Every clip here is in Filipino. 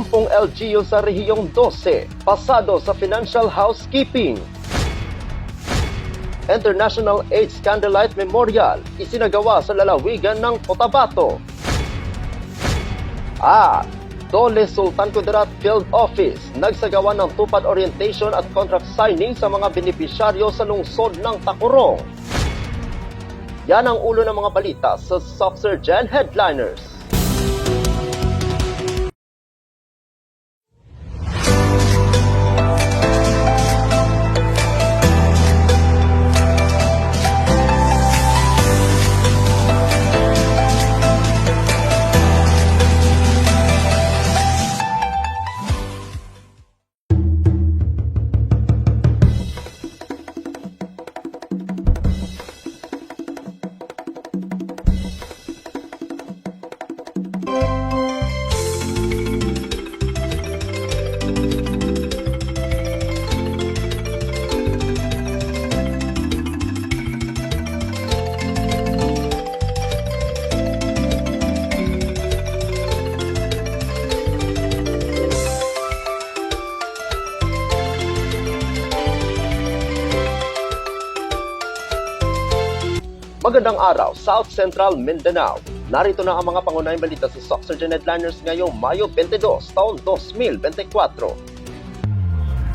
10 LGU sa Rehiyong 12, pasado sa financial housekeeping. International AIDS Candlelight Memorial, isinagawa sa lalawigan ng Cotabato. At Dole Sultan Kudarat Field Office, nagsagawa ng tupad orientation at contract signing sa mga benepisyaryo sa lungsod ng Tacurong. Yan ang ulo ng mga balita sa Soxergen Headliners. Magandang araw, South Central Mindanao. Narito na ang mga pangunahing balita sa Soxergen Headliners ngayong Mayo 22, taon 2024.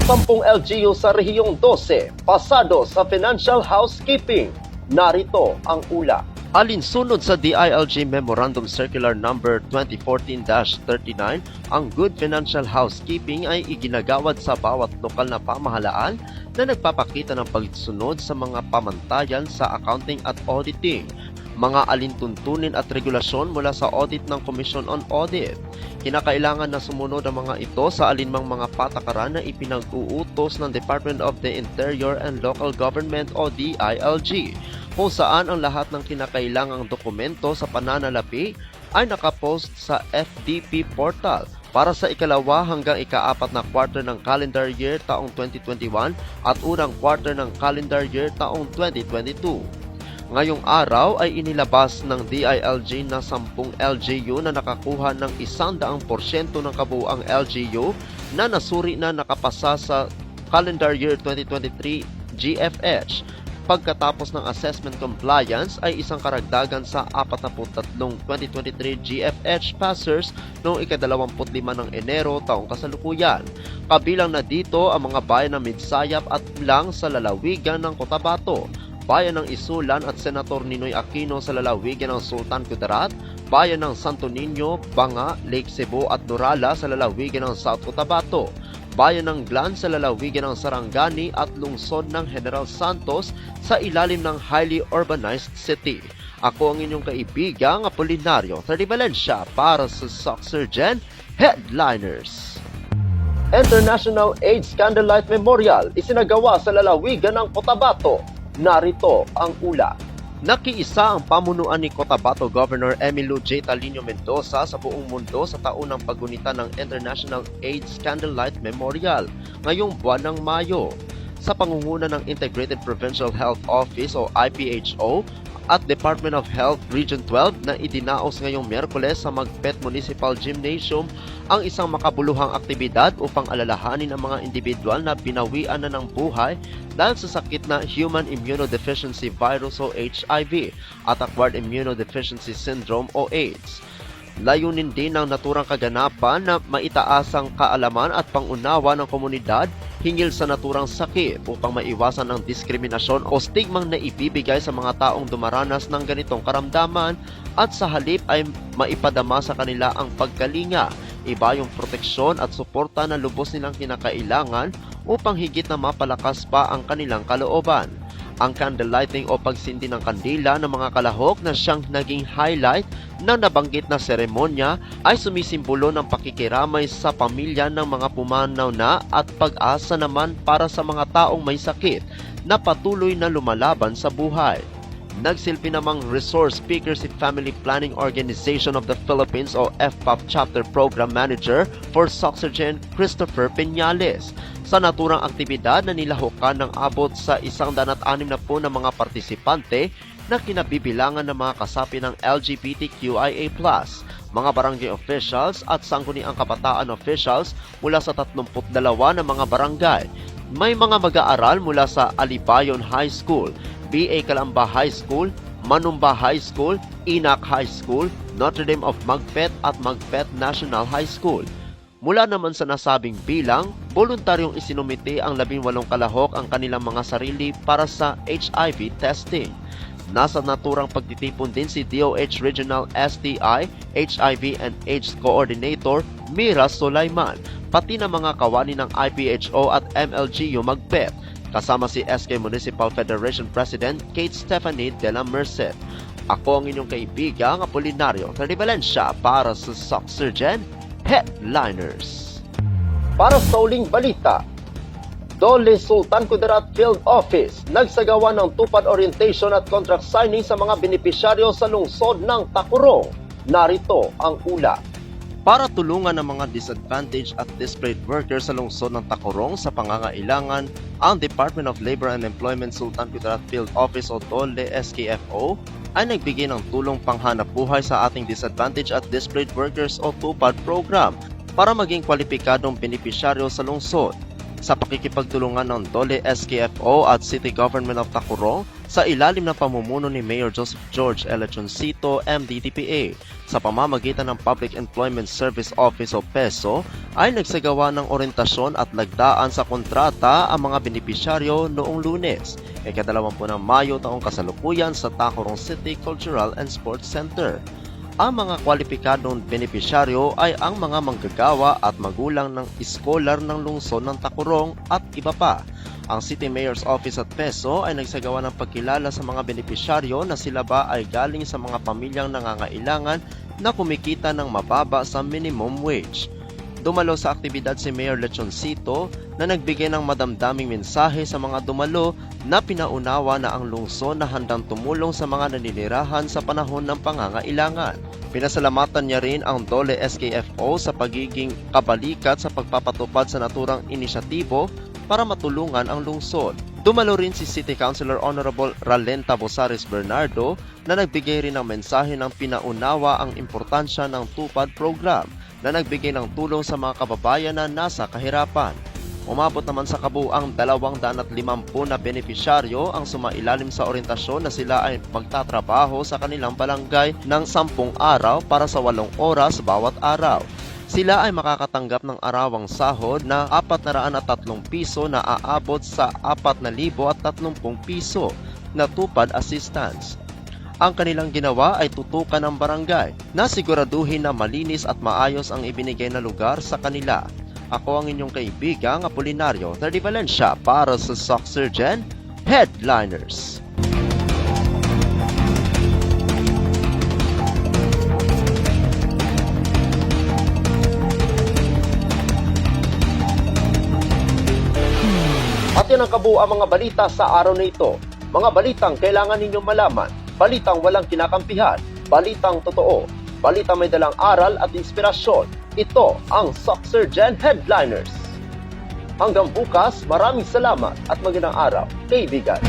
10 LGU sa Rehiyong 12, pasado sa financial housekeeping. Narito ang ula. Alinsunod sa DILG Memorandum Circular Number 2014-39, ang good financial housekeeping ay iginagawad sa bawat lokal na pamahalaan na nagpapakita ng pagsunod sa mga pamantayan sa accounting at auditing, mga alintuntunin at regulasyon mula sa audit ng Commission on Audit. Kinakailangan na sumunod ang mga ito sa alinmang mga patakaran na ipinag-uutos ng Department of the Interior and Local Government o DILG, kung saan ang lahat ng kinakailangang dokumento sa pananalapi ay nakapost sa FDP portal para sa ikalawa hanggang ika-4 na quarter ng calendar year taong 2021 at unang quarter ng calendar year taong 2022. Ngayong araw ay inilabas ng DILG na 10 LGU na nakakuha ng 100% ng kabuuang LGU na nasuri na nakapasa sa calendar year 2023 GFH. Pagkatapos ng assessment compliance ay isang karagdagan sa 43 2023 GFH passers noong ika-25 ng Enero taong kasalukuyan. Kabilang na dito ang mga bayan ng Midsayap at Lang sa lalawigan ng Cotabato, bayan ng Isulan at Senator Ninoy Aquino sa lalawigan ng Sultan Kudarat, bayan ng Santo Niño, Banga, Lake Cebu at Dorala sa lalawigan ng South Cotabato, bayan ng Glan sa lalawigan ng Sarangani at lungsod ng General Santos sa ilalim ng highly urbanized city. Ako ang inyong kaibigang Apolinario Valencia para sa Soxergen Headliners. International AIDS Candlelight Memorial, isinagawa sa lalawigan ng Cotabato. Narito ang ula. Nakiisa ang pamunuan ni Cotabato Governor Emilio J. Talino Mendoza sa buong mundo sa taunang paggunita ng International AIDS Candlelight Memorial ngayong buwan ng Mayo. Sa pangunguna ng Integrated Provincial Health Office o IPHO at Department of Health Region 12 na idinaos ngayong Miyerkules sa Magpet Municipal Gymnasium ang isang makabuluhang aktibidad upang alalahanin ang mga individual na binawian na ng buhay dahil sa sakit na Human Immunodeficiency Virus o HIV at Acquired Immunodeficiency Syndrome o AIDS. Layunin din ng naturang kaganapan na maitaas ang kaalaman at pangunawa ng komunidad hinggil sa naturang sakit upang maiwasan ang diskriminasyon o stigmang naibibigay sa mga taong dumaranas ng ganitong karamdaman at sa halip ay maipadama sa kanila ang pagkalinga, iba yung proteksyon at suporta na lubos nilang kinakailangan upang higit na mapalakas pa ang kanilang kalooban. Ang candlelighting o pagsindi ng kandila ng mga kalahok na siyang naging highlight ng nabanggit na seremonya ay sumisimbolo ng pakikiramay sa pamilya ng mga pumanaw na at pag-asa naman para sa mga taong may sakit na patuloy na lumalaban sa buhay. Nagsilbi namang Resource Speakers in Family Planning Organization of the Philippines o FPAP Chapter Program Manager for Soxergen Christopher Peñales. Sa naturang aktibidad na nilahukan ng abot sa 160 na mga partisipante na kinabibilangan ng mga kasapi ng LGBTQIA+, mga barangay officials at sangguniang kabataan officials mula sa 32 na mga barangay. May mga mag-aaral mula sa Alibayon High School, BA Calamba High School, Manumba High School, Inac High School, Notre Dame of Magpet at Magpet National High School. Mula naman sa nasabing bilang, voluntaryong isinumite ang 18 kalahok ang kanilang mga sarili para sa HIV testing. Nasa naturang pagtitipon din si DOH Regional STI, HIV and AIDS Coordinator Mira Sulaiman, pati na mga kawani ng IPHO at MLGU Magpet, kasama si SK Municipal Federation President Kate Stephanie de la Merced. Ako ang inyong kaibigang Apolinario Valencia para sa Soxurgen Headliners. Para sa uling balita, Dole Sultan Kudarat Field Office nagsagawa ng tupad orientation at contract signing sa mga benepisyaryo sa lungsod ng Tacurong. Narito ang ula. Para tulungan ang mga disadvantaged at displaced workers sa lungsod ng Tacurong sa pangangailangan, ang Department of Labor and Employment Sultan Kudarat Field Office o Dole SKFO ay nagbigay ng tulong panghanap buhay sa ating disadvantaged at displaced workers o TUPAD program para maging kwalipikadong benepisyaryo sa lungsod. Sa pakikipagtulungan ng Dole SKFO at City Government of Tacurong sa ilalim ng pamumuno ni Mayor Joseph George Elechoncito, MDTPA, sa pamamagitan ng Public Employment Service Office o PESO, ay nagsagawa ng orientasyon at lagdaan sa kontrata ang mga benepisyaryo noong Lunes, ika-20 ng Mayo taong kasalukuyan sa Tacurong City Cultural and Sports Center. Ang mga kwalipikadong benepisyaryo ay ang mga manggagawa at magulang ng iskolar ng lungsod ng Tacurong at iba pa. Ang City Mayor's Office at PESO ay nagsagawa ng pagkilala sa mga benepisyaryo na sila ba ay galing sa mga pamilyang nangangailangan na kumikita ng mababa sa minimum wage. Dumalo sa aktibidad si Mayor Lechoncito na nagbigay ng madamdaming mensahe sa mga dumalo na pinaunawa na ang lungsod na handang tumulong sa mga naninirahan sa panahon ng pangangailangan. Pinasalamatan niya rin ang Dole SKFO sa pagiging kabalikat sa pagpapatupad sa naturang inisyatibo para matulungan ang lungsod. Dumalo rin si City Councilor Honorable Ralenta Bosares Bernardo na nagbigay rin ng mensahe ng pinaunawa ang importansya ng TUPAD program na nagbigay ng tulong sa mga kababayan na nasa kahirapan. Umabot naman sa kabuang 250 na benepisyaryo ang sumailalim sa orientasyon na sila ay magtatrabaho sa kanilang barangay ng 10 araw para sa 8 oras bawat araw. Sila ay makakatanggap ng arawang sahod na 403 piso na aabot sa 4,030 piso na TUPAD assistance. Ang kanilang ginawa ay tutukan ang barangay na siguraduhin na malinis at maayos ang ibinigay na lugar sa kanila. Ako ang inyong kaibigang Apolinario Valencia para sa Soxurgen Headliners. At yan ang kabuuan mga balita sa araw na ito. Mga balitang kailangan ninyong malaman, balitang walang kinakampihan, balitang totoo, balitang may dalang aral at inspirasyon. Ito ang Soxurgen Headliners. Hanggang bukas, maraming salamat at magandang araw, kaibigan.